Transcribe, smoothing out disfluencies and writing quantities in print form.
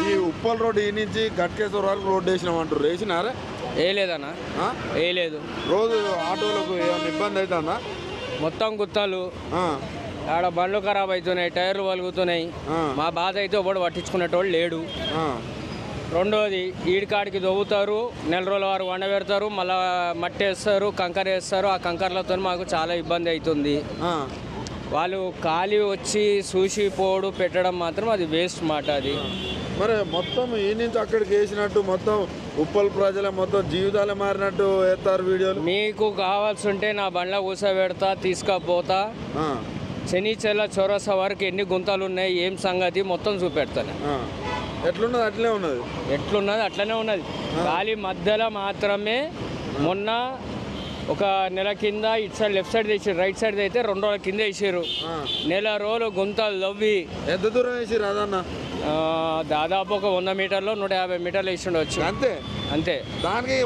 ఈ ఉప్పల్ రోడ్ ఈ నుంచి గట్కేశ్వర వరకు రోడ్డు వేసినామంటారు, వేసినారా? వేయలేదన్నా, వేయలేదు. రోజు ఆటోలకు ఏమైనా ఇబ్బంది అవుతుందా? మొత్తం గుత్తాలు, ఆడ బండ్లు ఖరాబ్ అవుతున్నాయి, టైర్లు వలుగుతున్నాయి. మా బాధ అయితే ఒకటి పట్టించుకునేటోళ్ళు లేడు. రెండోది ఈడికాడికి దొవ్వుతారు, నెల రోజుల వారు వండ పెడతారు, మళ్ళీ మట్టి వేస్తారు, కంకర వేస్తారు. ఆ కంకర్లతో మాకు చాలా ఇబ్బంది అవుతుంది. వాళ్ళు ఖాళీ వచ్చి చూసి పోడు పెట్టడం మాత్రం అది వేస్ట్ మాట. అది మరి మొత్తం ఈ నుంచి అక్కడికి వేసినట్టు మొత్తం ఉప్పల్ ప్రజల మొత్తం జీవితాలే మారినట్టు వేస్తారు వీడియోలు. మీకు కావాల్సి ఉంటే నా బండ్ల కూసబెడతా, తీసుకపోతా, శనిచెల్ల చౌరస్తా వరకు ఎన్ని గుంతలు ఉన్నాయి, ఏం సంగతి మొత్తం చూపెడతాను. ఎట్లున్నది అట్లనే ఉన్నది, ఎట్లున్నది అట్లనే ఉన్నది. ఖాళీ మధ్యలో మాత్రమే మొన్న ఒక నెల కింద ఇటు సైడ్ లెఫ్ట్ సైడ్ వేసారు, రైట్ సైడ్ అయితే 2 రోజుల కింద వేసారు. నెల రోజులు గుంతలు తవ్వి ఎంత దూరం వేసారు అదన్న? దాదాపు ఒక 100 మీటర్లు 150 మీటర్లు వేసి ఉండవచ్చు. అంతే అంతే. దానికి